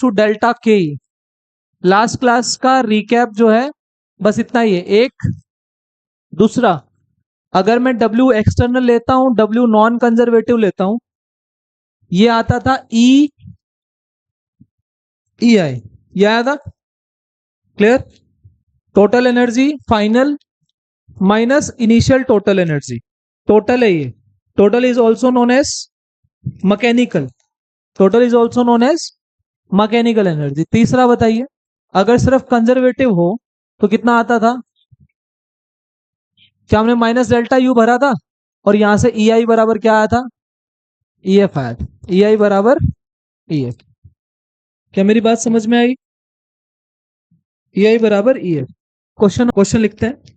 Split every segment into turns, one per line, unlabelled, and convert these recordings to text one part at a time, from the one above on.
To delta के। Last class का recap जो है बस इतना ही है। एक दूसरा, अगर मैं W एक्सटर्नल लेता हूं, W नॉन कंजर्वेटिव लेता हूं, ये आता था EI, ये आया था। Clear? Total energy final minus initial total energy, total है ये। Total is also known as mechanical, total is also known as mechanical energy. तीसरा बताइए, अगर सिर्फ कंजर्वेटिव हो तो कितना आता था? क्या हमने माइनस डेल्टा यू भरा था और यहां से EI बराबर क्या आया था? EF आया था। EI बराबर EF। क्या मेरी बात समझ में आई? EI बराबर EF। क्वेश्चन क्वेश्चन लिखते हैं।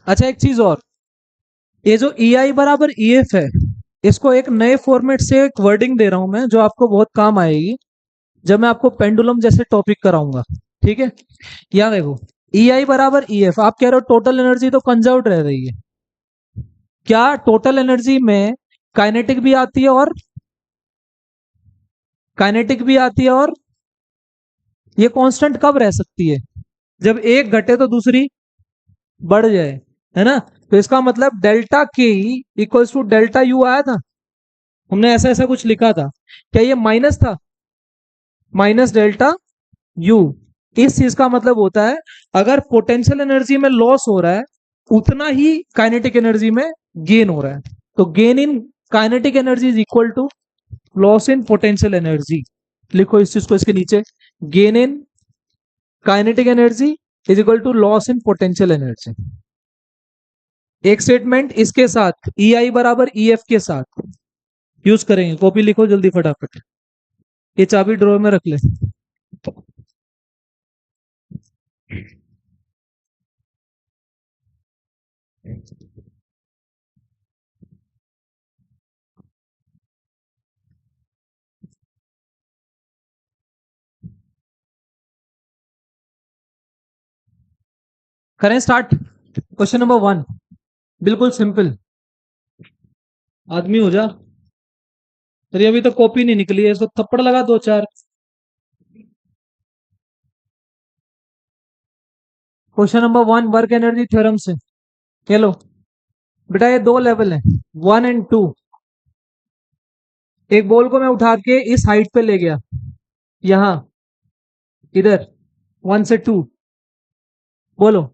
अच्छा, एक चीज और, ये जो EI बराबर EF है, इसको एक नए फॉर्मेट से एक वर्डिंग दे रहा हूं मैं, जो आपको बहुत काम आएगी जब मैं आपको पेंडुलम जैसे टॉपिक कराऊंगा। ठीक है, यहाँ देखो, EI बराबर EF, आप कह रहे हो टोटल एनर्जी तो कंजर्व रह रही है। क्या टोटल एनर्जी में काइनेटिक भी आती है और ये कांस्टेंट कब रह सकती है? जब एक घटे तो दूसरी बढ़ जाए, है ना? तो इसका मतलब डेल्टा के इक्वल्स टू डेल्टा यू आया था, हमने ऐसा ऐसा कुछ लिखा था। क्या ये माइनस था? Minus delta U. इस चीज का मतलब होता है, अगर पोटेंशियल एनर्जी में लॉस हो रहा है, उतना ही काइनेटिक एनर्जी में गेन हो रहा है। तो gain in kinetic energy is equal to loss in potential energy. लिखो इस चीज को इसके नीचे, gain in kinetic energy is equal to loss in potential energy. एक स्टेटमेंट इसके साथ EI बराबर EF के साथ यूज करेंगे। कॉपी लिखो जल्दी फटाफट, ये चाबी ड्रॉर में रख ले। करें स्टार्ट। क्वेश्चन नंबर 1, बिल्कुल सिंपल। आदमी हो जा। अरे अभी तो कॉपी नहीं निकली है, इसको थप्पड़ लगा दो चार। Question number 1 work energy theorem से। ये लो बेटा, ये दो लेवल है, 1 एंड 2। एक बॉल को मैं उठा के इस हाइट पे ले गया, यहां इधर 1 से 2। बोलो,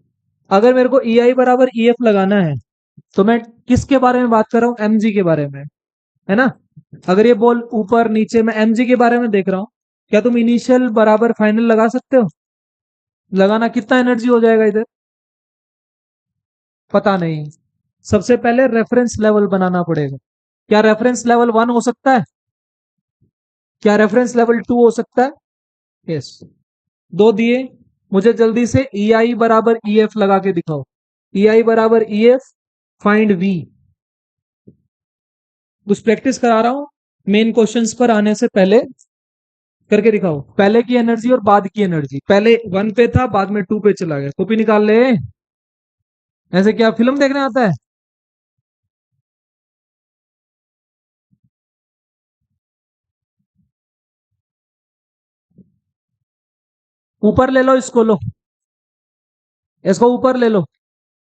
अगर मेरे को EI बराबर EF लगाना है तो मैं किसके बारे में बात कर रहा हूं? mg के बारे में, है ना? अगर ये बॉल ऊपर नीचे, मैं mg के बारे में देख रहा हूं। क्या तुम इनिशियल बराबर फाइनल लगा सकते हो? लगाना, कितना एनर्जी हो जाएगा इधर? पता नहीं। सबसे पहले रेफरेंस लेवल बनाना पड़ेगा। क्या रेफरेंस लेवल 1 हो सकता है? क्या रेफरेंस लेवल 2 हो सकता है? यस। दो दिए, मुझे जल्दी से EI बराबर EF लगा के दिखाओ। EI बराबर EF, फाइंड V। कुछ प्रैक्टिस करा रहा हूं, मेन क्वेश्चंस पर आने से पहले करके दिखाओ। पहले की एनर्जी और बाद की एनर्जी, पहले 1 पे था, बाद में 2 पे चला गया। कॉपी निकाल ले। ऐसे क्या फिल्म देखने आता है? ऊपर ले लो इसको, लो इसको ऊपर ले लो।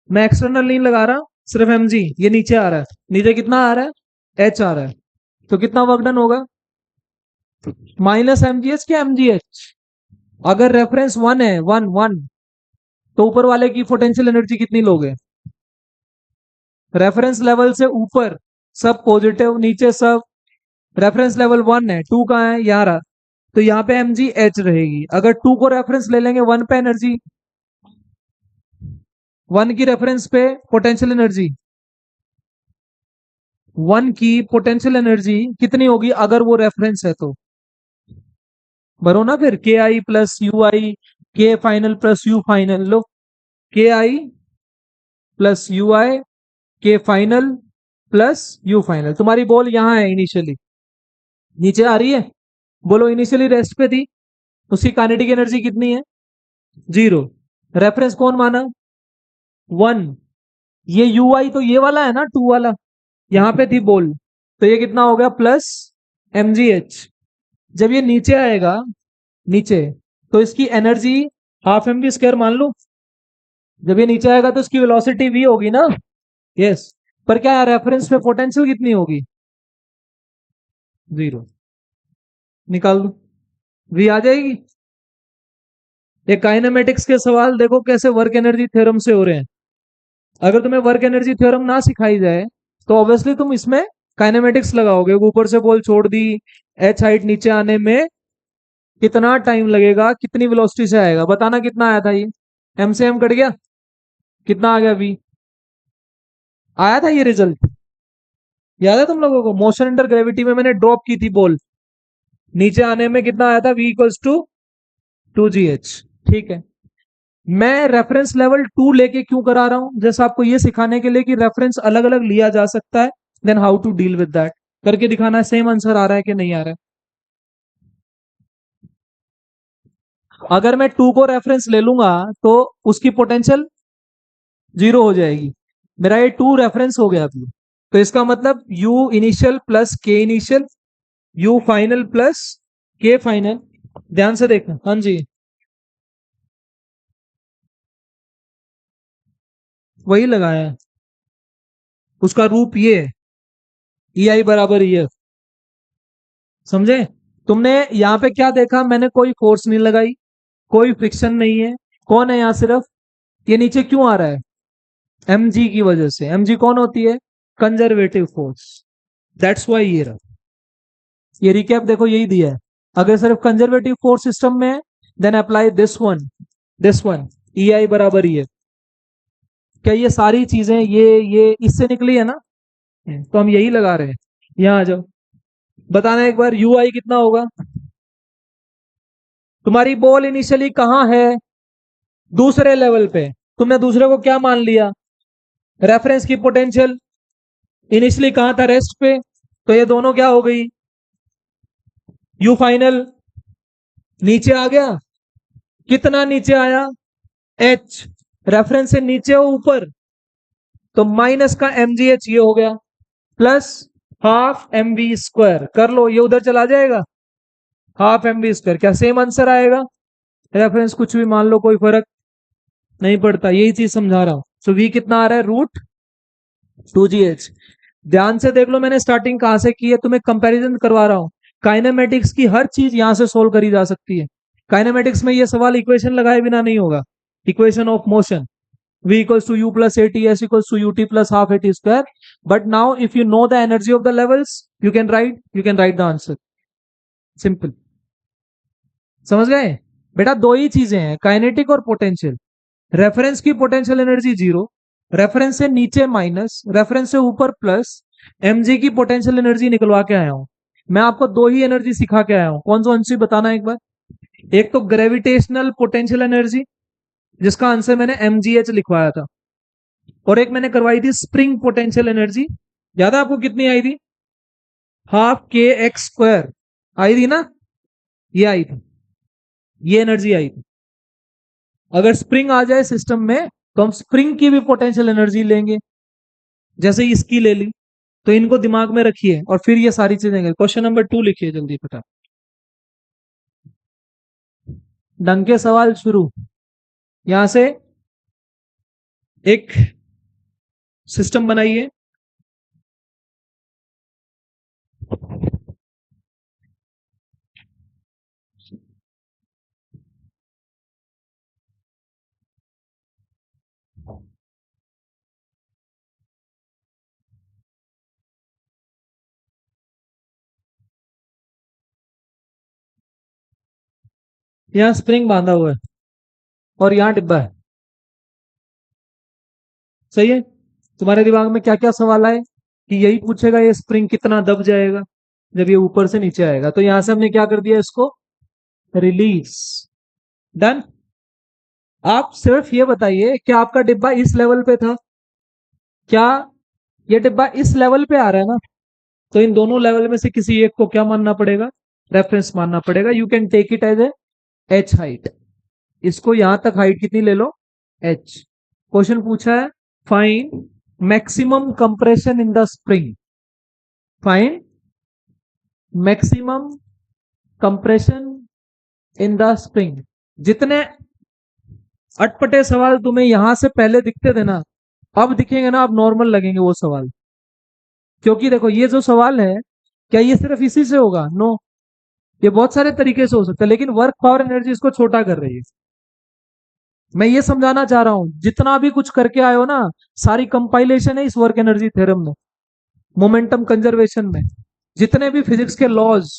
मैं एक्सटर्नल नहीं लगा रहा, सिर्फ mg। ये नीचे आ रहा है, नीचे कितना आ रहा है? H आ रहा है। तो कितना वर्क डन होगा? माइनस mgh के mgh। अगर रेफरेंस 1 है, 1 1, तो ऊपर वाले की पोटेंशियल एनर्जी कितनी लोगे? रेफरेंस लेवल से ऊपर सब पॉजिटिव, नीचे सब। रेफरेंस लेवल 1 है, 2 कहाँ है? यहाँ रहा। तो यहाँ पे mgh रहेगी। अगर 2 को रेफरेंस ले लेंगे, 1 पे एनर्जी, 1 की रेफरेंस पे पोटेंशियल एनर्जी, 1 की पोटेंशियल एनर्जी कितनी होगी अगर वो रेफरेंस है तो? भरो ना फिर, के आई प्लस यू आई, के फाइनल प्लस यू फाइनल। लो, के आई प्लस यू आई, के फाइनल प्लस यू फाइनल। तुम्हारी बॉल यहां है इनिशियली, नीचे आ रही है, बोलो इनिशियली रेस्ट पे थी, उसकी काइनेटिक एनर्जी कितनी है? 0। रेफरेंस कौन माना? 1। ये यू आई तो ये वाला है ना, 2 वाला, यहां पे थी बोल, तो ये कितना हो गया? Plus mgh। जब ये नीचे आएगा, नीचे, तो इसकी energy half M V square मान लो। जब ये नीचे आएगा तो इसकी वेलोसिटी v होगी ना? यस। पर क्या है, रेफरेंस पे पोटेंशियल कितनी होगी? 0। निकाल दो, v आ जाएगी। ये काइनेमेटिक्स के सवाल देखो कैसे वर्क एनर्जी थ्योरम से हो रहे हैं। अगर तुम्हें वर्क एनर्जी थ्योरम ना सिखाई जाए तो ऑब्वियसली तुम इसमें काइनेमेटिक्स लगाओगे। ऊपर से बॉल छोड़ दी, एच हाइट नीचे आने में कितना टाइम लगेगा, कितनी वेलोसिटी से आएगा, बताना कितना आया था ये? एम से एम कट गया, कितना आ गया? वी आया था ये रिजल्ट, याद है तुम लोगों को? मोशन अंडर ग्रेविटी में मैंने ड्रॉप की थी बॉल, नीचे आने में कितना आया था? v equals to 2gh। ठीक है, मैं रेफरेंस लेवल 2 लेके क्यों करा रहा हूं? जैसे आपको ये सिखाने के लिए कि रेफरेंस अलग अलग लिया जा सकता है, then how to deal with that करके दिखाना है। सेम आंसर आ रहा है कि नहीं आ रहा है? अगर मैं 2 को रेफरेंस ले लूंगा तो उसकी पोटेंशियल 0 हो जाएगी। मेरा ये 2 रेफरेंस हो गया अभी, तो इसका मतलब u initial plus k initial, u final plus k final. ध्यान से देखना, हाँ जी, वही लगाया है। उसका रूप ये है, ई आई बराबर ई एफ। समझे? तुमने यहाँ पे क्या देखा? मैंने कोई फोर्स नहीं लगाई, कोई फ्रिक्शन नहीं है। कौन है यहाँ सिर्फ? ये नीचे क्यों आ रहा है? एम जी की वजह से। एम जी कौन होती है? Conservative force. दैट्स वाई ये रहा। ये रिकैप देखो, यही दिया है। अगर सिर्फ कंजर्वेटिव फोर्स सिस्टम में है, देन अप्लाई दिस वन ई आई बराबर ई एफ। क्या ये सारी चीजें ये इससे निकली है ना? तो हम यही लगा रहे हैं। यहाँ आ जाओ, बताना एक बार यू आई कितना होगा? तुम्हारी बॉल इनिशियली कहाँ है? दूसरे लेवल पे। तुमने दूसरे को क्या मान लिया? रेफरेंस की पोटेंशियल। इनिशियली कहाँ था? रेस्ट पे। तो ये दोनों क्या हो गई? यू फाइनल नीचे आ गया। कितना नीचे आया? एच। रेफरेंस से नीचे हो ऊपर, तो माइनस का एम जी एच ये हो गया, plus half M V square. कर लो, ये उधर चला जाएगा, हाफ एम वी स्क्वायर। क्या सेम आंसर आएगा? रेफरेंस कुछ भी मान लो, कोई फर्क नहीं पड़ता, यही चीज समझा रहा हूं। सो वी कितना आ रहा है? √2gh। ध्यान से देख लो, मैंने स्टार्टिंग कहां से की है, तुम्हें कंपैरिजन करवा रहा हूं। काइनेमेटिक्स की हर चीज यहां से सोल्व करी जा सकती है। काइनेमेटिक्स में ये सवाल इक्वेशन लगाए बिना नहीं होगा। Equation of motion, v equals to u plus at, s equals to ut plus half at square. But now if you know the energy of the levels, you can write the answer. Simple. समझ गए? बेटा दो ही चीजें हैं, kinetic और potential. Reference की potential energy 0, reference से नीचे माइनस, रेफरेंस से ऊपर प्लस। mg की पोटेंशियल एनर्जी निकलवा के आया हूं मैं। आपको दो ही एनर्जी सिखा के आया हूं, कौन सी बताना एक बार? एक तो ग्रेविटेशनल पोटेंशियल एनर्जी, जिसका आंसर मैंने mgh लिखवाया था, और एक मैंने करवाई थी स्प्रिंग पोटेंशियल एनर्जी। याद है आपको कितनी आई थी? हाफ के एक्स स्क्वायर आई थी ना? ये आई थी, ये एनर्जी आई थी। अगर स्प्रिंग आ जाए सिस्टम में तो हम स्प्रिंग की भी पोटेंशियल एनर्जी लेंगे, जैसे इसकी ले ली। तो इनको दिमाग में रखिए और फिर ये सारी चीजें। क्वेश्चन नंबर 2 लिखिए जल्दी फटाफट। ढंग के सवाल शुरू। यहां से एक सिस्टम बनाइए। यहां स्प्रिंग बांधा हुआ है और यहां डिब्बा है। सही है? तुम्हारे दिमाग में क्या क्या सवाल आए कि यही पूछेगा ये स्प्रिंग कितना दब जाएगा जब ये ऊपर से नीचे आएगा। तो यहां से हमने क्या कर दिया, इसको रिलीज। डन। आप सिर्फ ये बताइए कि आपका डिब्बा इस लेवल पे था क्या? ये डिब्बा इस लेवल पे आ रहा है ना? तो इन दोनों लेवल में से किसी एक को क्या मानना पड़ेगा? रेफरेंस मानना पड़ेगा। You can take it as a H height, इसको यहां तक हाइट कितनी ले लो, एच। क्वेश्चन पूछा है find maximum compression in the spring, find maximum compression in the spring. जितने अटपटे सवाल तुम्हें यहां से पहले दिखते थे ना, अब दिखेंगे ना, अब नॉर्मल लगेंगे वो सवाल। क्योंकि देखो ये जो सवाल है, क्या ये सिर्फ इसी से होगा? नो, ये बहुत सारे तरीके से हो सकता है, लेकिन वर्क पावर एनर्जी इसको छोटा कर रही है। मैं ये समझाना चाह रहा हूं, जितना भी कुछ करके आए हो ना, सारी कंपाइलेशन है इस वर्क एनर्जी थ्योरम में, मोमेंटम कंजर्वेशन में। जितने भी फिजिक्स के लॉज,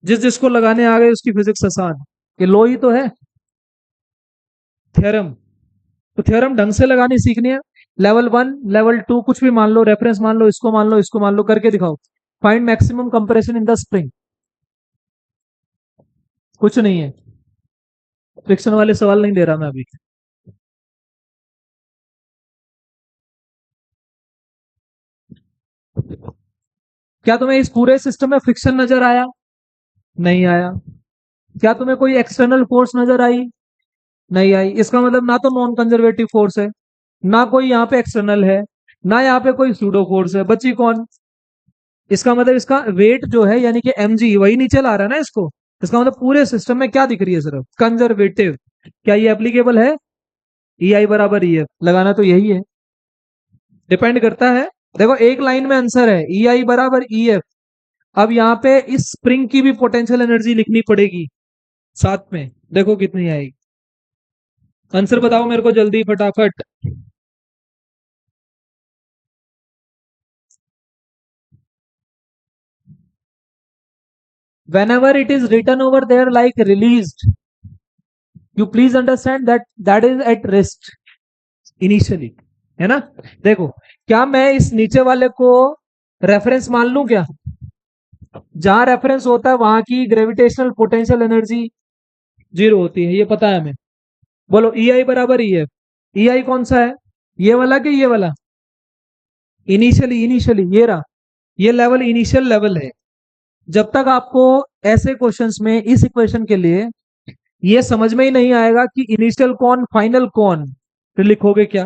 जिस जिसको लगाने आ गए उसकी फिजिक्स आसान, ये लॉ ही तो है थ्योरम। तो थ्योरम ढंग से लगानी सीखनी है। लेवल 1 लेवल 2 कुछ भी मान लो, रेफरेंस मान लो, इसको मान लो, इसको मान लो, करके दिखाओ। Find maximum compression in the spring, कुछ नहीं है, फ्रिक्शन वाले सवाल नहीं दे रहा मैं अभी। क्या तुम्हें इस पूरे सिस्टम में फ्रिक्शन नजर आया? नहीं आया। क्या तुम्हें कोई एक्सटर्नल फोर्स नजर आई? नहीं आई। इसका मतलब ना तो नॉन कंजर्वेटिव फोर्स है, ना कोई यहाँ पे एक्सटर्नल है, ना यहाँ पे कोई सूडो फोर्स है, बची कौन? इसका मतलब इसका वेट जो है, यानी कि mg, वही नीचे ला रहा है ना इसको। इसका मतलब पूरे सिस्टम में क्या दिख रही है? सिर्फ कंजर्वेटिव। क्या ये एप्लीकेबल है? ई आई बराबर ई एफ लगाना तो यही है, डिपेंड करता है। देखो एक लाइन में आंसर है ई आई बराबर ई एफ। अब यहाँ पे इस स्प्रिंग की भी पोटेंशियल एनर्जी लिखनी पड़ेगी साथ में, देखो कितनी आएगी। आंसर बताओ मेरे को जल्दी फटाफट। whenever it is written over there like released, you please understand that that is at rest initially, है ना? देखो, क्या मैं इस नीचे वाले को रेफरेंस मान लूं क्या? जहां रेफरेंस होता है वहां की ग्रेविटेशनल पोटेंशियल एनर्जी जीरो होती है, ये पता है हमें। बोलो ई आई बराबर ई एफ। ई आई कौन सा है, ये वाला कि ये वाला? इनिशियली, इनिशियली ये रहा, ये लेवल इनिशियल लेवल है। जब तक आपको ऐसे क्वेश्चंस में इस इक्वेशन के लिए ये समझ में ही नहीं आएगा कि इनिशियल कौन फाइनल कौन, फिर लिखोगे क्या?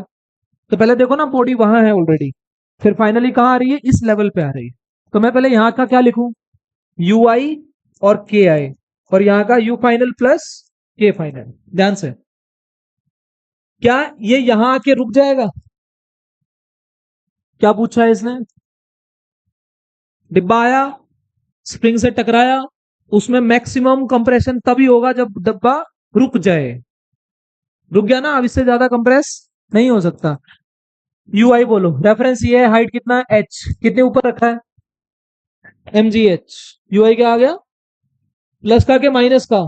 तो पहले देखो ना, बॉडी वहां है ऑलरेडी, फिर फाइनली कहां आ रही है? इस लेवल पे आ रही है। तो मैं पहले यहां का क्या लिखूं? यू आई और के आई, और यहां का यू फाइनल प्लस के फाइनल। ध्यान से, क्या ये यहां आके रुक जाएगा? क्या पूछा है इसने? डिब्बा आया, स्प्रिंग से टकराया, उसमें मैक्सिमम कंप्रेशन तभी होगा जब डब्बा रुक जाए। रुक गया ना, अब इससे ज्यादा कंप्रेस नहीं हो सकता। यू आई बोलो, रेफरेंस ये है, हाइट कितना है? एच, कितने ऊपर रखा है? M G H. U I क्या आ गया? प्लस का के माइनस का?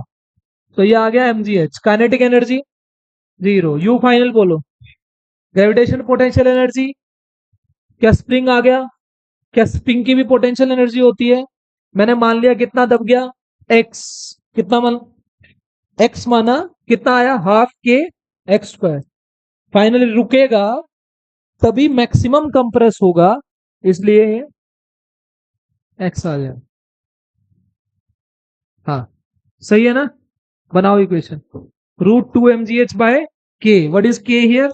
तो ये आ गया M G H. Kinetic energy zero. U final बोलो, ग्रेविटेशन पोटेंशियल एनर्जी। क्या स्प्रिंग आ गया? क्या स्प्रिंग की भी पोटेंशियल एनर्जी होती है? मैंने मान लिया कितना दब गया? एक्स। कितना मान, एक्स माना, कितना आया? Half K X square. Finally रुकेगा तभी मैक्सिमम कंप्रेस होगा, इसलिए एक्स आ गया। हाँ सही है ना? बनाओ equation. Root 2 M G H by K, what is K here?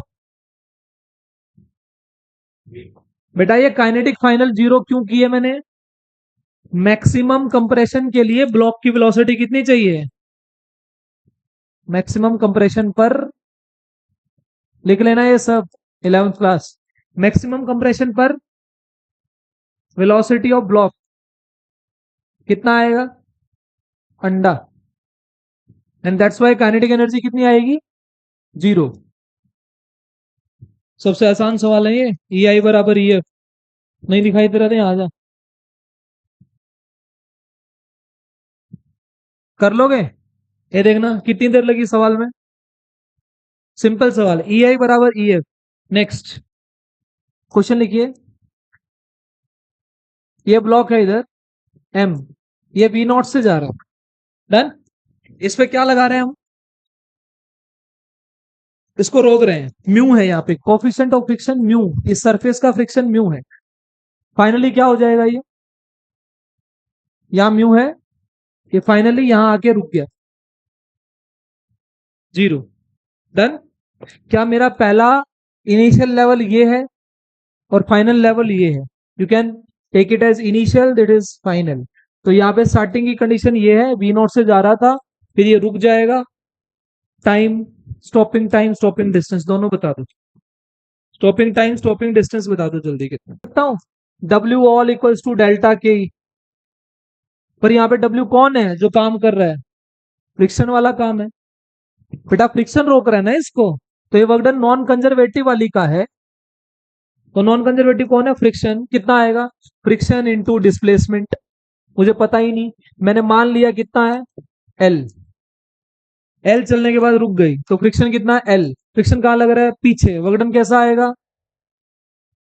बेटा ये काइनेटिक फाइनल जीरो क्यों किए मैंने? मैक्सिमम कंप्रेशन के लिए ब्लॉक की वेलोसिटी कितनी चाहिए? मैक्सिमम कंप्रेशन पर, लिख लेना ये सब 11th क्लास। मैक्सिमम कंप्रेशन पर वेलोसिटी ऑफ ब्लॉक कितना आएगा? अंडा। And that's why kinetic energy कितनी आएगी? जीरो। सबसे आसान सवाल है ये, ई आई बराबर ई एफ। नहीं दिखाई दे रहा था? आ जा, कर लोगे? ये देखना कितनी देर लगी सवाल में। सिंपल सवाल, ई आई बराबर ई एफ। नेक्स्ट क्वेश्चन लिखिए। ये ब्लॉक है इधर एम, ये बी नॉट से जा रहा है, डन। इस पे क्या लगा रहे हैं हम? इसको रोक रहे हैं, म्यू है यहाँ पे, कोफिशिएंट ऑफ फ्रिक्शन म्यू, इस सरफेस का फ्रिक्शन म्यू है। फाइनली क्या हो जाएगा ये? यहाँ म्यू है, ये फाइनली यहां आके रुक गया, 0। डन। क्या मेरा पहला इनिशियल लेवल ये है और फाइनल लेवल ये है? You can take it as initial, that is final. तो यहाँ पे स्टार्टिंग की कंडीशन ये है, वी नॉट से जा रहा था, फिर ये रुक जाएगा। टाइम स्टॉपिंग डिस्टेंस दोनों बता दो। स्टॉपिंग टाइम स्टॉपिंग डिस्टेंस बता दो जल्दी कितना। बताता हूँ, W all equals to delta K. पर यहाँ पे डब्ल्यू कौन है जो काम कर रहा है? फ्रिक्शन वाला काम है बेटा, फ्रिक्शन रोक रहा है ना इसको। तो ये वर्क डन नॉन कंजर्वेटिव वाली का है। तो नॉन कंजर्वेटिव कौन है? फ्रिक्शन। कितना आएगा? Friction into displacement. मुझे पता ही नहीं, मैंने मान लिया कितना है? एल। एल चलने के बाद रुक गई, तो फ्रिक्शन कितना है? एल। फ्रिक्शन कहां लग रहा है? पीछे। वर्क डन कैसा आएगा?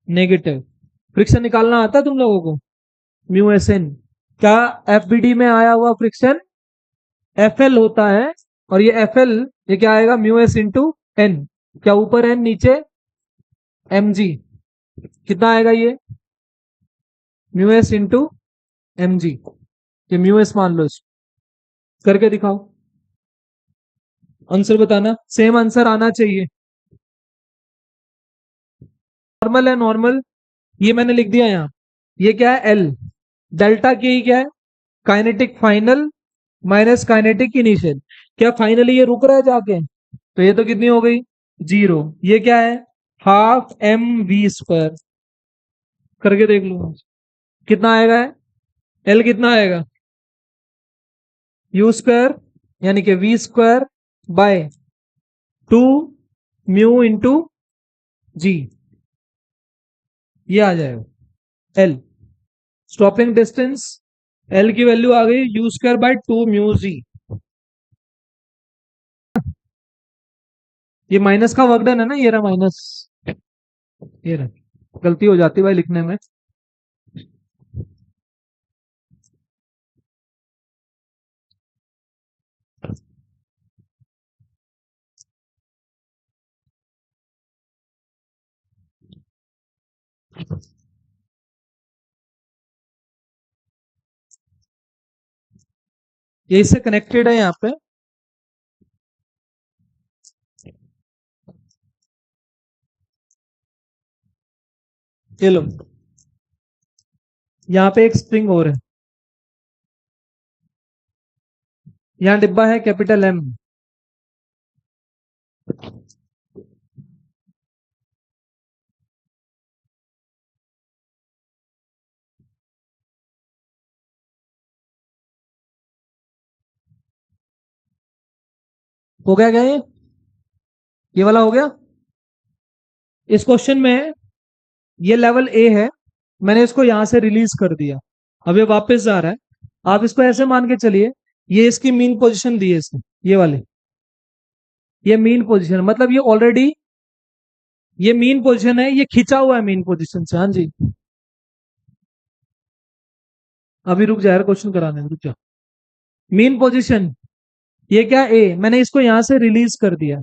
नेगेटिव। फ्रिक्शन निकालना आता है तुम लोगों को? Mu S N. क्या एफबीडी में आया हुआ फ्रिक्शन एफ एल होता है, और ये एफ एल ये क्या आएगा? Mu S into N. क्या ऊपर एन नीचे एम जी। कितना आएगा ये? Mu S into M G. ये म्यू एस मान लो इसको। करके दिखाओ, आंसर बताना। सेम आंसर आना चाहिए। नॉर्मल है, नॉर्मल। ये मैंने लिख दिया यहाँ। ये क्या है? एल। डेल्टा के ही क्या है? Kinetic final minus kinetic initial. क्या फाइनली ये रुक रहा है जाके? तो ये तो कितनी हो गई? 0। ये क्या है? Half M V square. करके देख लो कितना आएगा। एल कितना आएगा? यू स्क्वायर यानी कि V square by 2 mu into G. ये आ जाएगा एल। स्टॉपिंग डिस्टेंस एल की वैल्यू आ गई U square by 2 mu G. ये माइनस का वर्क डन है ना, ये रहा माइनस। ये रहा, गलती हो जाती है भाई लिखने में। ये इससे कनेक्टेड है यहाँ पे। ये लो, यहाँ पे एक स्प्रिंग और है। यहाँ डिब्बा है कैपिटल एम। हो गया क्या ये वाला हो गया। इस क्वेश्चन में ये लेवल ए है, मैंने इसको यहां से रिलीज कर दिया, अब ये वापस जा रहा है। आप इसको ऐसे मान के चलिए, ये इसकी मीन पोजीशन दी है इसने, ये वाली। ये मीन पोजीशन मतलब ये ऑलरेडी ये मीन पोजीशन है, ये खिंचा हुआ है मीन पोजीशन से। हाँ जी, अभी रुक जा यार, क्वेश्चन कराने रुक जा। मीन पोजीशन ये क्या? ए। मैंने इसको यहां से रिलीज कर दिया।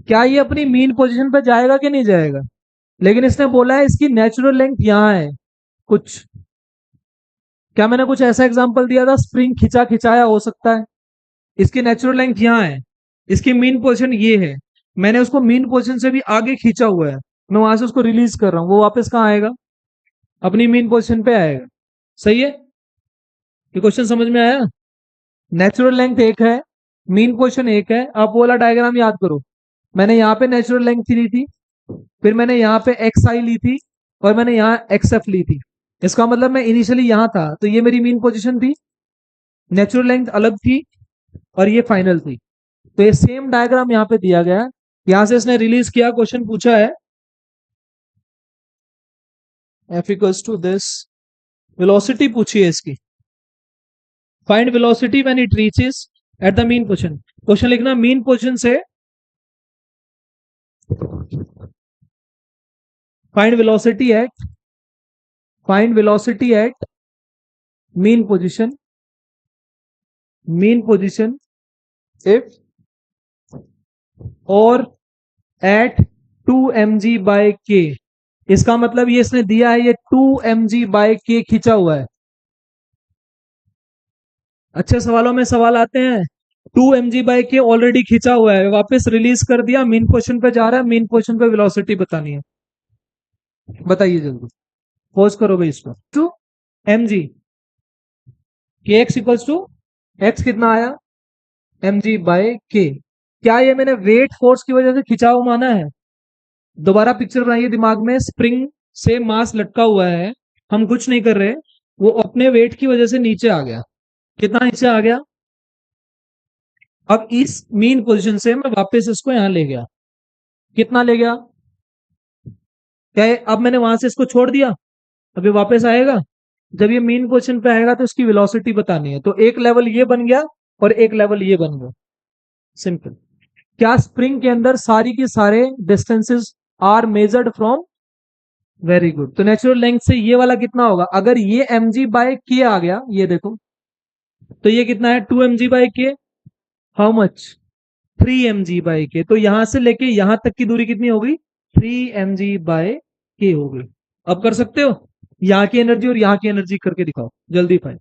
क्या ये अपनी मीन पोजीशन पे जाएगा कि नहीं जाएगा? लेकिन इसने बोला है इसकी नेचुरल लेंथ यहां है कुछ। क्या मैंने कुछ ऐसा एग्जांपल दिया था स्प्रिंग खिंचा खिंचाया हो सकता है? इसकी नेचुरल लेंथ यहाँ है, इसकी मीन पोजीशन ये है, मैंने उसको मीन पोजीशन से भी आगे खींचा हुआ है, मैं वहां से उसको रिलीज कर रहा हूँ, वो वापस कहाँ आएगा? अपनी मीन पोजीशन पे आएगा। सही है? ये क्वेश्चन समझ में आया? नेचुरल लेंथ एक है, मीन पोजीशन एक है। आप वो वाला डायग्राम याद करो, मैंने यहाँ पे नेचुरल लेंथ ली थी, फिर मैंने यहाँ पे एक्स आई ली थी, और मैंने यहाँ एक्स एफ ली थी। इसका मतलब मैं इनिशियली यहाँ था, तो ये मेरी मीन पोजीशन थी, नेचुरल लेंथ अलग थी, और ये फाइनल थी। तो ये सेम डायग्राम यहाँ पे दिया गया है, यहां से इसने रिलीज किया, क्वेश्चन पूछा है F equals to this, velocity पूछी है इसकी, find velocity when it reaches at the mean position. Question लिखना मीन पोजीशन से find velocity at mean position if और एट 2 mg बाय के। इसका मतलब ये इसने दिया है, ये 2 mg बाय के खींचा हुआ है। अच्छे सवालों में सवाल आते हैं, 2 mg/k ऑलरेडी खींचा हुआ है, वापस रिलीज कर दिया, मेन क्वेश्चन पे जा रहा है, मेन क्वेश्चन पे वेलोसिटी बतानी है। बताइए जल्दी, पोज करो भाई इसको। 2 mg, के एक्स इक्वल्स टू, एक्स कितना आया, mg/k। क्या ये मैंने वेट फोर्स की वजह से खिंचाव माना है? दोबारा पिक्चर बनाइए दिमाग में, स्प्रिंग से मास लटका हुआ है, हम कुछ नहीं कर रहे, वो अपने वेट की वजह से नीचे आ गया। कितना नीचे आ गया? अब इस मीन पोजीशन से मैं वापस इसको यहां ले गया, कितना ले गया? क्या अब मैंने वहां से इसको छोड़ दिया, अभी वापस आएगा? जब ये मीन पोजीशन पे आएगा तो इसकी वेलोसिटी बतानी है, तो एक लेवल ये बन गया और एक लेवल ये बन गया, सिंपल। क्या स्प्रिंग के अंदर सारी की सारे distances are measured from, very good. तो नेचुरल लेंथ से ये वाला कितना होगा? अगर ये mg/k आ गया, ये देखो, तो ये कितना है, 2 mg/k। How much? 3 mg/k। तो यहां से लेके यहां तक की दूरी कितनी होगी? 3 mg/k होगी। अब कर सकते हो, यहाँ की एनर्जी और यहाँ की एनर्जी करके दिखाओ जल्दी भाई।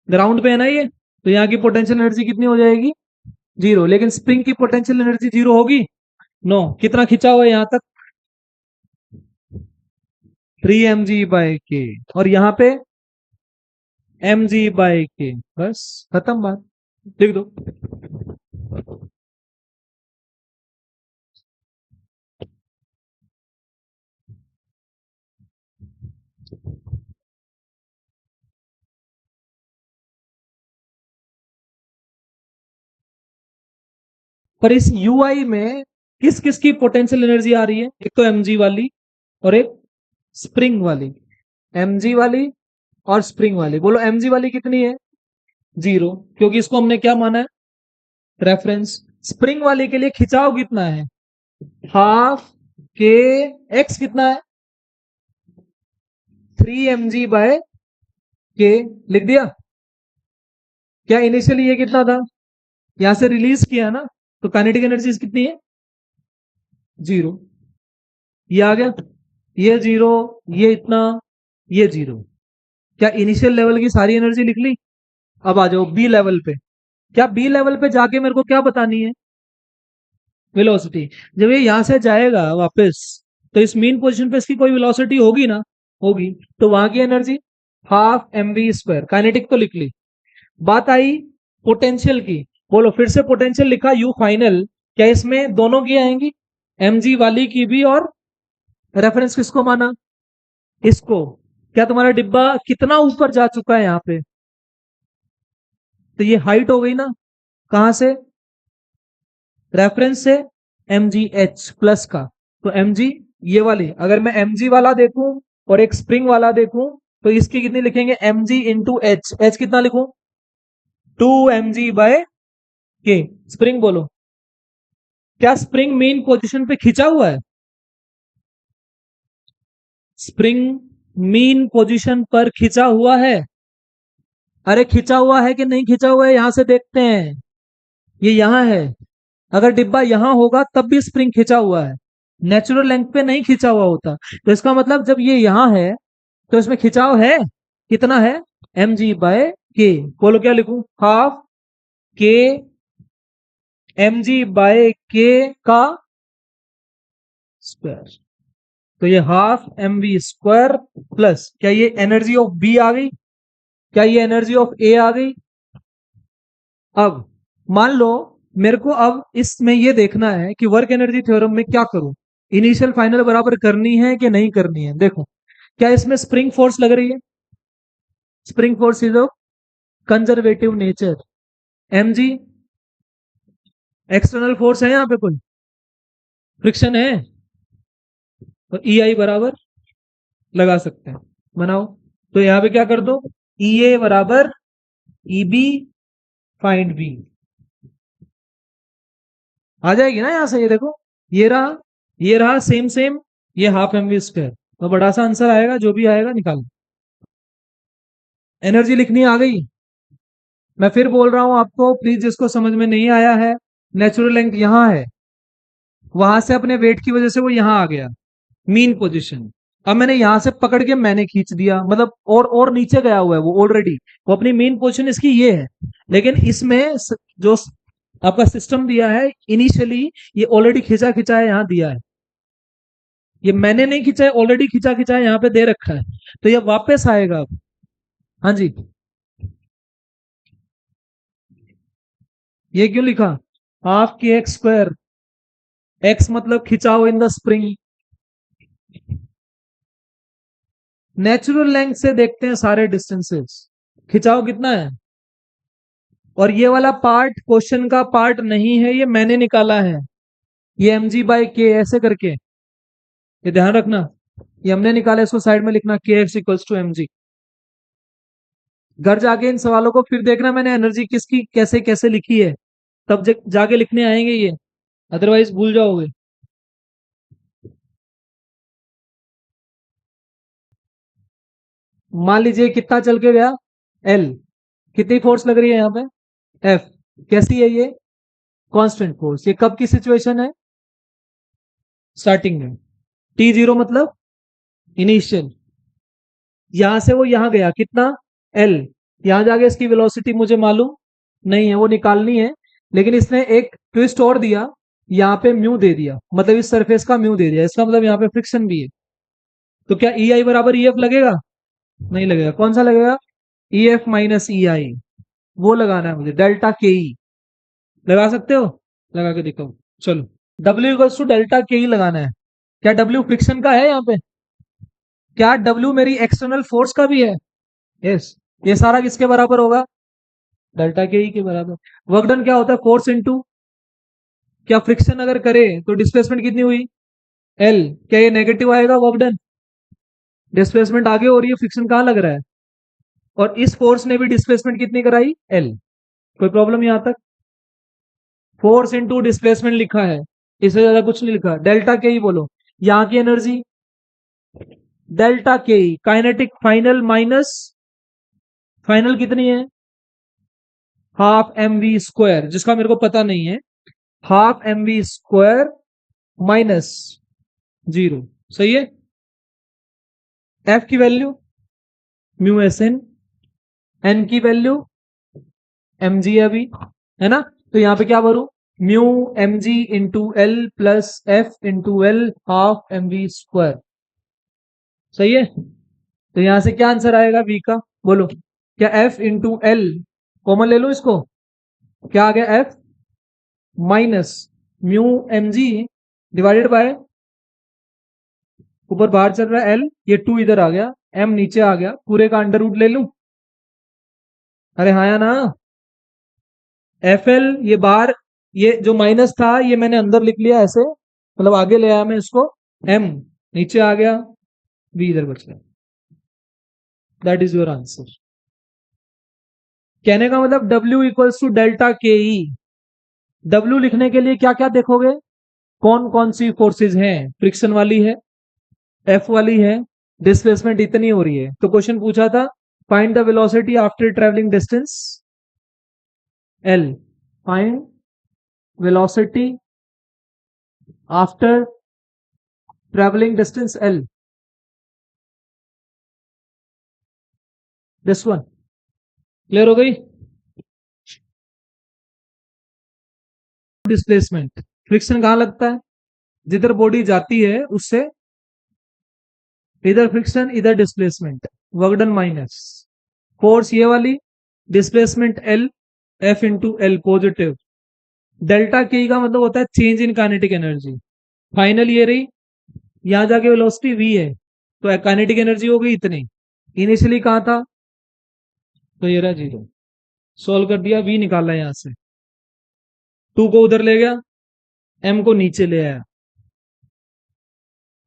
ग्राउंड पे है ना ये, तो यहाँ की पोटेंशियल एनर्जी कितनी हो जाएगी? 0। लेकिन स्प्रिंग की पोटेंशियल एनर्जी 0 होगी? नो। कितना खिंचा हुआ है यहाँ तक? 3 mg/k। और यहाँ पे mg/k, बस खत्म बात, लिख दो। पर इस यूआई में किस किस की पोटेंशियल एनर्जी आ रही है? एक तो mg वाली और एक स्प्रिंग वाली। mg वाली और स्प्रिंग वाली, बोलो mg वाली कितनी है? 0, क्योंकि इसको हमने क्या माना है? रेफरेंस। स्प्रिंग वाले के लिए खिंचाव कितना है? हाफ के एक्स कितना है? 3 mg/k। लिख दिया। क्या इनिशियली ये कितना था? यहां से रिलीज किया ना, तो काइनेटिक एनर्जी कितनी है? 0। ये आ गया, ये 0, ये इतना, ये 0। क्या इनिशियल लेवल की सारी एनर्जी लिख ली? अब आ जाओ बी लेवल पे। क्या बी लेवल पे जाके मेरे को क्या बतानी है? वेलोसिटी। जब ये यहां से जाएगा वापस, तो इस मेन पोजीशन पे इसकी कोई वेलोसिटी होगी ना? होगी। तो वहां की एनर्जी 12 mv²। काइनेटिक तो लिख ली। बात आई पोटेंशियल की, बोलो फिर से पोटेंशियल लिखा यू फाइनल, क्या इसमें दोनों की आएंगी? mg वाली की भी, और रेफरेंस किसको माना? इसको। क्या तुम्हारा डिब्बा कितना ऊपर जा चुका है यहाँ पे? तो ये हाइट हो गई ना, कहां से? रेफरेंस से mgh+ का। तो mg ये वाली, अगर मैं mg वाला देखूं और एक स्प्रिंग वाला देखूं, तो इसकी कितनी लिखेंगे? mg into H. एच कितना लिखूं? 2 mg/k। स्प्रिंग बोलो, क्या स्प्रिंग मेन पोजीशन पे खिंचा हुआ है? स्प्रिंग मेन पोजीशन पर खिंचा हुआ है? अरे खिंचा हुआ है कि नहीं खिंचा हुआ है, यहां से देखते हैं। ये यहां है, अगर डिब्बा यहां होगा तब भी स्प्रिंग खिंचा हुआ है, नेचुरल लेंथ पे नहीं खिंचा हुआ होता। तो इसका मतलब जब ये यहां है तो इसमें खिंचाव है, कितना है? mg/k। बोलो क्या लिखूं? हाफ के mg/k का स्क्वायर। तो ये हाफ mv² प्लस, क्या ये एनर्जी ऑफ बी आ गई? क्या ये एनर्जी ऑफ ए आ गई? अब मान लो मेरे को अब इसमें ये देखना है कि वर्क एनर्जी थ्योरम में क्या करूं, इनिशियल फाइनल बराबर करनी है कि नहीं करनी है। देखो, क्या इसमें स्प्रिंग फोर्स लग रही है? Spring force is of conservative nature. mg external force है, यहाँ पे कोई फ्रिक्शन है, तो ei बराबर लगा सकते हैं, बनाओ। तो यहाँ पे क्या कर दो, ea बराबर eb फाइंड बी, आ जाएगी ना यहां से। ये देखो, ये रहा, ये रहा, सेम सेम, ये हाफ mv²। तो बड़ा सा आंसर आएगा, जो भी आएगा निकालो। एनर्जी लिखनी आ गई। मैं फिर बोल रहा हूं आपको, प्लीज जिसको समझ में नहीं आया है, नेचुरल लेंथ यहां है, वहां से अपने वेट की वजह से वो यहां आ गया मीन पोजीशन, अब मैंने यहां से पकड़ के मैंने खींच दिया, मतलब और नीचे गया हुआ है वो ऑलरेडी, वो अपनी मेन पोजीशन इसकी ये है। लेकिन इसमें जो आपका सिस्टम दिया है इनिशियली, ये ऑलरेडी खिंचा खिंचा है यहाँ दिया है, ये मैंने नहीं खिंचा है, ऑलरेडी खिंचा खिंचा है यहाँ पे दे रखा है, तो ये वापस आएगा अब। हाँ जी, ये क्यों लिखा? Half K X square, x मतलब खिंचाव in the spring. Natural length से देखते हैं सारे डिस्टेंसेस, खिंचाव कितना है। और ये वाला पार्ट क्वेश्चन का पार्ट नहीं है, ये मैंने निकाला है, ये एम जी बाई के ऐसे करके, ये ध्यान रखना, ये हमने निकाला, इसको साइड में लिखना के X equals to M G. घर जाके इन सवालों को फिर देखना मैंने एनर्जी किसकी कैसे कैसे लिखी है, तब जाके लिखने आएंगे ये, अदरवाइज भूल जाओगे। मान लीजिए कितना चल के गया, एल, कितनी फोर्स लग रही है यहाँ पे, एफ, कैसी है ये, कांस्टेंट फोर्स। ये कब की सिचुएशन है, स्टार्टिंग में, टी जीरो मतलब इनिशियल, यहां से वो यहां गया कितना, एल, यहां जाके इसकी वेलोसिटी मुझे मालूम नहीं है, वो निकालनी है। लेकिन इसने एक ट्विस्ट और दिया, यहाँ पे म्यू दे दिया, मतलब इस सरफेस का म्यू दे दिया, इसका मतलब यहाँ पे फ्रिक्शन भी है। तो क्या ई आई बराबर ई एफ लगेगा? नहीं लगेगा, कौन सा लगेगा, ई एफ माइनस ई आई, वो लगाना है मुझे, डेल्टा के ई। लगा सकते हो, लगा के दिखाओ, चलो। डब्ल्यू इक्वल्स टू डेल्टा के ई लगाना है। क्या डब्ल्यू फ्रिक्शन का है यहाँ पे, क्या डब्ल्यू मेरी एक्सटर्नल फोर्स का भी है, यस। ये सारा किसके बराबर होगा, डेल्टा के ई के बराबर। वर्क डन क्या होता है, फोर्स इनटू, क्या फ्रिक्शन अगर करे तो डिस्प्लेसमेंट कितनी हुई, एल, क्या ये नेगेटिव आएगा वर्क डन, डिस्प्लेसमेंट आगे हो रही है, फ्रिक्शन कहाँ लग रहा है, और इस फोर्स ने भी डिस्प्लेसमेंट कितनी कराई, एल। कोई प्रॉब्लम यहां तक, फोर्स इनटू डिस्प्लेसमेंट लिखा है, इससे ज्यादा कुछ नहीं लिखा, डेल्टा के ही बोलो। यहाँ की एनर्जी डेल्टा के ही, काइनेटिक फाइनल माइनस फाइनल कितनी है, हाफ एम वी स्क्वायर, जिसका मेरे को पता नहीं है, half M V square minus zero, सही है। एफ की value mu S N, N की वैल्यू एम जी अभी, है ना। तो यहां पे क्या भरू, mu M G into L plus F into L half M V square, सही है। तो यहां से क्या आंसर आएगा वी का, बोलो। क्या एफ इंटू एल कॉमन ले लो इसको, क्या आ गया, F minus mu M G divided by, ऊपर बाहर चल रहा है एल, ये टू इधर आ गया, एम नीचे आ गया, पूरे का अंडर रूट ले लूं, अरे हाँ या ना, एफ एल ये बाहर, ये जो माइनस था ये मैंने अंदर लिख लिया ऐसे, मतलब आगे ले आया मैं इसको, एम नीचे आ गया, वी इधर बच गया, दैट इज योर आंसर। कहने का मतलब W इक्वल्स टू डेल्टा के ई, डब्ल्यू लिखने के लिए क्या क्या देखोगे, कौन कौन सी फोर्सेज हैं, फ्रिक्शन वाली है, एफ वाली है, डिस्प्लेसमेंट इतनी हो रही है। तो क्वेश्चन पूछा था, find the velocity after travelling distance L, find velocity after travelling distance L, this one, clear हो गई। डिस्प्लेसमेंट, फ्रिक्शन कहां लगता है, जिधर बॉडी जाती है उससे, इधर फ्रिक्शन इधर displacement, work done minus force ये वाली, displacement L, F into L positive, delta के का मतलब होता है change in kinetic energy, final ये रही, यहां जाके वेलोसिटी वी है, तो काइनेटिक एनर्जी हो गई इतनी, इनिशियली कहां था, तो ये रहा जीरो, सोल्व कर दिया, वी निकाला यहां से, टू को उधर ले गया, एम को नीचे ले आया,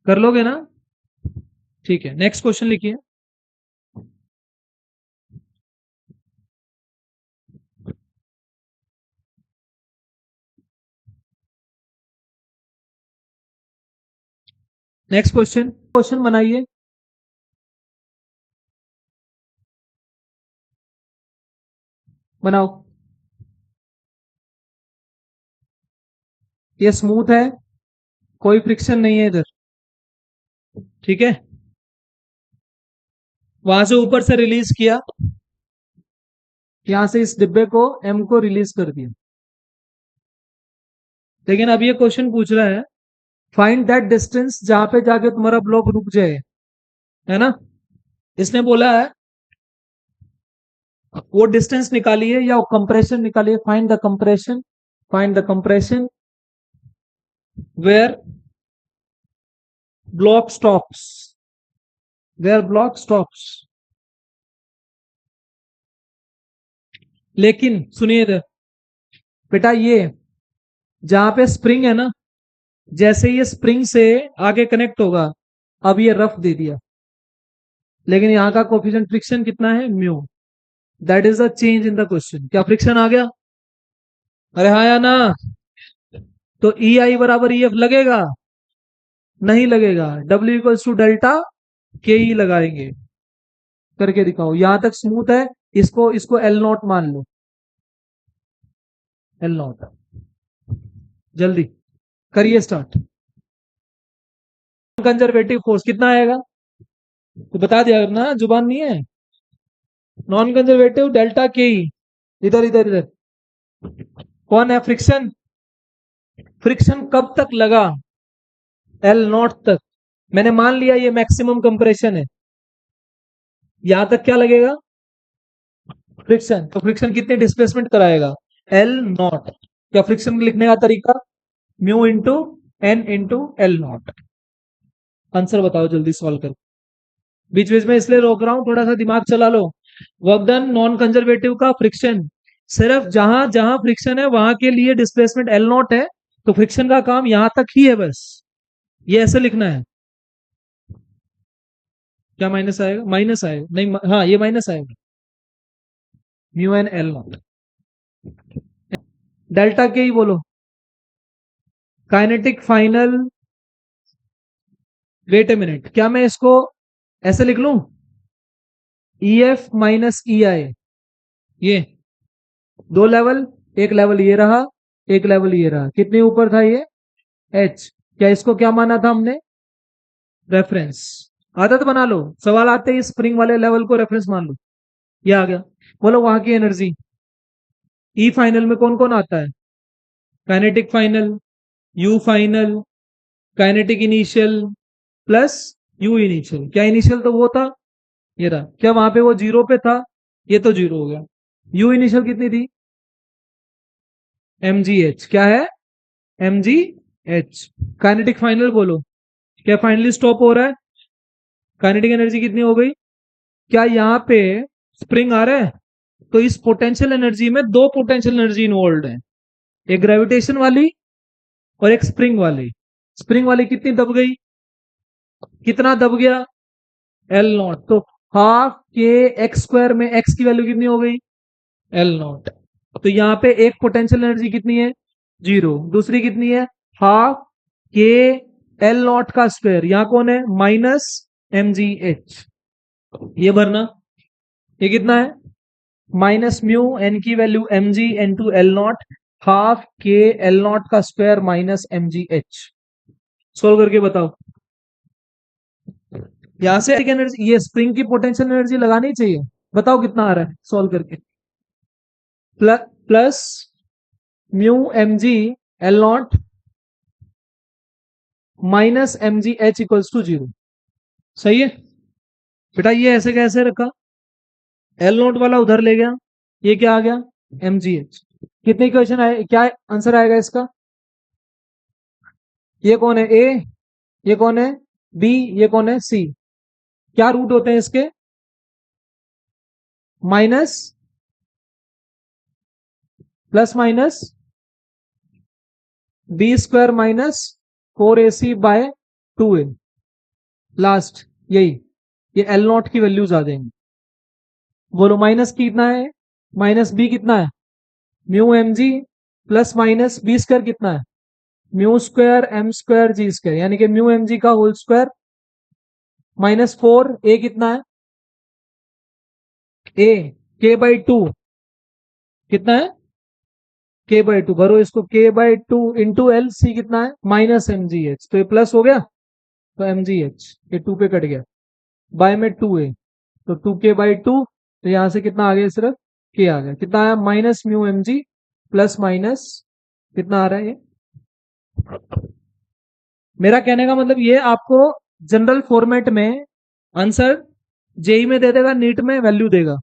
कर लोगे ना, ठीक है। नेक्स्ट क्वेश्चन लिखिए, नेक्स्ट क्वेश्चन, क्वेश्चन बनाइए, बनाओ। ये स्मूथ है, कोई फ्रिक्शन नहीं है इधर, ठीक है। वहां से ऊपर से रिलीज किया, यहां से इस डिब्बे को एम को रिलीज कर दिया। लेकिन अब ये क्वेश्चन पूछ रहा है फाइंड दैट डिस्टेंस जहां पे जाके तुम्हारा ब्लॉक रुक जाए, है ना। इसने बोला है वो डिस्टेंस निकालिए या वो कंप्रेशन निकालिए, find the compression, find the compression where block stops, where block stops. लेकिन सुनिए इधर बेटा, ये जहां पे स्प्रिंग है ना, जैसे ये स्प्रिंग से आगे कनेक्ट होगा, अब ये रफ दे दिया, लेकिन यहां का कोफिशिएंट फ्रिक्शन कितना है, mu. That is the change in the question. क्या फ्रिक्शन आ गया? अरे हाँ या ना? तो ई आई बराबर ई एफ लगेगा? नहीं लगेगा। डब्ल्यू इक्वल्स टू डेल्टा के ई लगाएंगे। करके दिखाओ, यहां तक स्मूथ है, इसको इसको एल नॉट मान लो, एल नॉट। जल्दी करिए स्टार्ट। कंजर्वेटिव फोर्स कितना आएगा तो बता दिया ना, जुबान नहीं है। नॉन कंजर्वेटिव डेल्टा के ई, इधर इधर इधर कौन है, फ्रिक्शन। फ्रिक्शन कब तक लगा, एल नॉट तक। मैंने मान लिया ये मैक्सिमम कंप्रेशन है, यहां तक क्या लगेगा, फ्रिक्शन। तो फ्रिक्शन कितने डिस्प्लेसमेंट कराएगा, एल नॉट। क्या फ्रिक्शन लिखने का तरीका, mu into N into L not. Answer बताओ जल्दी सॉल्व कर। बीच बीच में इसलिए रोक रहा हूं, थोड़ा सा दिमाग चला लो। वर्क डन नॉन कंजर्वेटिव का फ्रिक्शन, सिर्फ जहां जहां फ्रिक्शन है वहां के लिए डिस्प्लेसमेंट एल नॉट है, तो फ्रिक्शन का काम यहां तक ही है बस। ये ऐसे लिखना है। क्या माइनस आएगा, माइनस आएगा नहीं, हाँ ये माइनस आएगा, mu N L not. Delta K ही बोलो, kinetic final. Wait a minute, क्या मैं इसको ऐसे लिख लूं, ई एफ माइनस ई आई, ये दो लेवल, एक लेवल ये रहा, एक लेवल ये रहा, कितने ऊपर था ये, एच। क्या इसको क्या माना था हमने, रेफरेंस। आदत बना लो, सवाल आते ही स्प्रिंग वाले लेवल को रेफरेंस मान लो। ये आ गया। बोलो वहां की एनर्जी, ई फाइनल में कौन कौन आता है, kinetic final, you final, kinetic initial plus U initial. क्या इनिशियल तो वो था, ये रहा। क्या वहां पे वो जीरो पे था, ये तो जीरो हो गया। यू इनिशियल कितनी थी, एम जी एच। क्या है, M G H. Kinetic final बोलो, क्या फाइनली स्टॉप हो रहा है, काइनेटिक एनर्जी कितनी हो गई। क्या यहाँ पे स्प्रिंग आ रहा है, तो इस पोटेंशियल एनर्जी में दो पोटेंशियल एनर्जी इन्वॉल्व है, एक ग्रेविटेशन वाली और एक स्प्रिंग वाली। स्प्रिंग वाली कितनी दब गई, कितना दब गया, एल नॉट। तो हाफ के एक्स स्क्वायर में एक्स की वैल्यू कितनी हो गई, एल नॉट। तो यहाँ पे एक पोटेंशियल एनर्जी कितनी है, जीरो। दूसरी कितनी है, हाफ के एल नॉट का स्क्वायर, यहाँ कौन है, माइनस एम जी एच। ये भरना, ये कितना है, माइनस म्यू एन की value M G N to L not, half K L not का square minus M G H. Solve करके बताओ। यहां से एनर्जी, ये स्प्रिंग की पोटेंशियल एनर्जी लगानी चाहिए। बताओ कितना आ रहा है सॉल्व करके, plus mu M G L not minus M G H equals to zero. सही है बेटा, ये ऐसे कैसे रखा, एल नोट वाला उधर ले गया, ये क्या आ गया, एम जी एच। कितने क्वेश्चन आए, क्या आंसर आएगा इसका, ये कौन है ए, ये कौन है बी, ये कौन है सी। क्या रूट होते हैं इसके, minus plus minus B square minus four A C by two A. Last यही, ये एल नॉट की वैल्यूज आ जाएंगी। बोलो माइनस कितना है, माइनस बी कितना है, mu M G plus minus B square कितना है, mu square M square G square, यानी कि म्यू एम जी का whole square minus four A कितना है, ए के बाई टू कितना है, के बाई टू। भरो इसको, के बाई टू इंटू एल, सी कितना है, माइनस एम जी एच। तो ये प्लस हो गया, तो एम जी एच ये टू पे कट गया, बाय में टू ए। तो 2k/2, तो यहां से कितना आ गया, सिर्फ k आ गया। कितना आया, minus mu M G plus minus कितना आ रहा है ये। मेरा कहने का मतलब ये, आपको जनरल फॉर्मेट में आंसर जेई में दे देगा, नीट में वैल्यू देगा,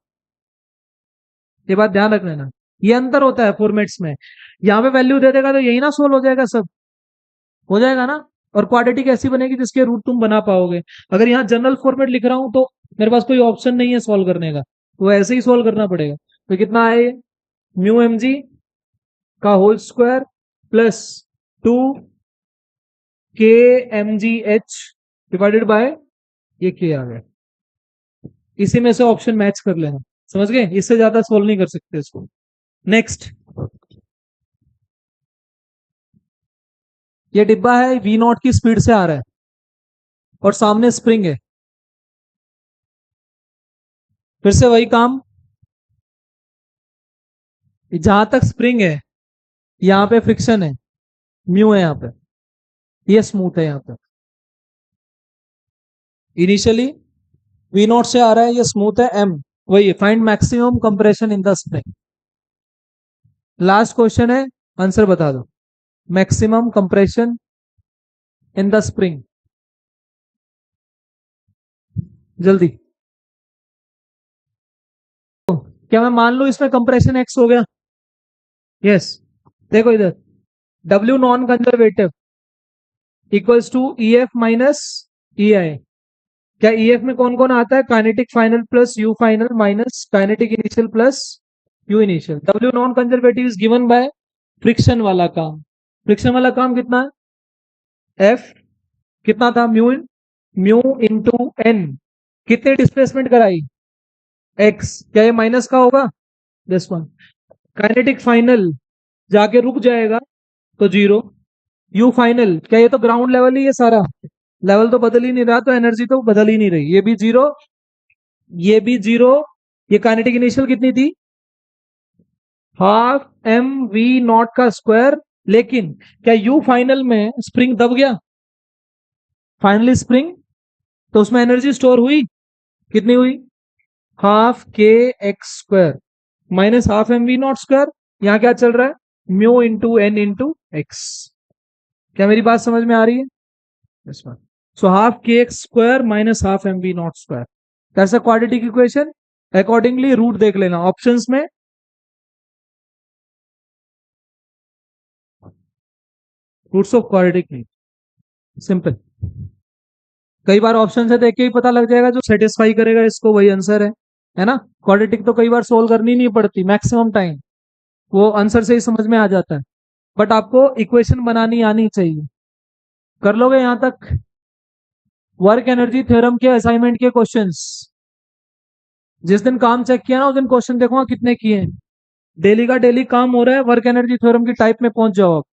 ये बात ध्यान रख लेना। ये अंतर होता है फॉर्मेट्स में, यहाँ पे वैल्यू दे देगा तो यही ना सोल्व हो जाएगा, सब हो जाएगा ना। और क्वाड्रेटिक ऐसी बनेगी जिसके रूट तुम बना पाओगे। अगर यहाँ जनरल फॉर्मेट लिख रहा हूं तो मेरे पास कोई ऑप्शन नहीं है सॉल्व करने का, तो ऐसे ही सॉल्व करना पड़ेगा। तो कितना है, म्यू एम जी का whole square plus 2 k mgh divided by ये k आ गया। इसी में से ऑप्शन मैच कर लेना, समझ गए, इससे ज्यादा सोल्व नहीं कर सकते इसको। नेक्स्ट, ये डिब्बा है, वी नॉट की स्पीड से आ रहा है और सामने स्प्रिंग है। फिर से वही काम, जहां तक स्प्रिंग है यहां पे फ्रिक्शन है, म्यू है यहां पे, ये स्मूथ है यहां पे। इनिशियली वी नॉट से आ रहा है, ये स्मूथ है, एम वही है। Find maximum compression in the spring. Last question है, आंसर बता दो। Maximum compression in the spring, जल्दी। क्या मैं मान लू इसमें कंप्रेशन एक्स हो गया? यस। देखो इधर, W non conservative equals to E F minus E I. क्या ई एफ में कौन कौन आता है, kinetic final plus U final minus kinetic initial plus U initial. W non conservative is given by friction वाला काम। फ्रिक्शन वाला काम कितना है, एफ कितना था, म्यू इंटू एन, कितने डिस्प्लेसमेंट कराई, एक्स। क्या ये माइनस का होगा, दिस वन। काइनेटिक फाइनल जाके रुक जाएगा तो 0। यू फाइनल, क्या ये तो ग्राउंड लेवल ही है सारा, लेवल तो बदल ही नहीं रहा, तो एनर्जी तो बदल ही नहीं रही। ये भी 0, ये भी 0। ये काइनेटिक इनिशियल कितनी थी, हाफ एम वी नॉट का स्क्वायर। लेकिन क्या यू फाइनल में स्प्रिंग दब गया, फाइनली स्प्रिंग, तो उसमें एनर्जी स्टोर हुई, कितनी हुई, half K X square minus half M V not square. यहां क्या चल रहा है, mu into N into X. क्या मेरी बात समझ में आ रही है, so half K X square minus half M V not square, that's a quadratic equation. Accordingly root देख लेना ऑप्शंस में, रूट्स ऑफ क्वाड्रेटिक नहीं, सिंपल। कई बार ऑप्शन से देख के ही पता लग जाएगा, जो सेटिस्फाई करेगा इसको वही आंसर है ना। क्वाड्रेटिक तो कई बार सोल्व करनी नहीं पड़ती, मैक्सिमम टाइम वो आंसर से ही समझ में आ जाता है। बट आपको इक्वेशन बनानी आनी चाहिए। कर लोगे यहां तक? वर्क एनर्जी थ्योरम के असाइनमेंट के क्वेश्चंस जिस दिन काम चेक किया ना उस दिन क्वेश्चन देखो कितने किए हैं। डेली का डेली काम हो रहा है, वर्क एनर्जी थ्योरम की टाइप में पहुंच जाओ आप।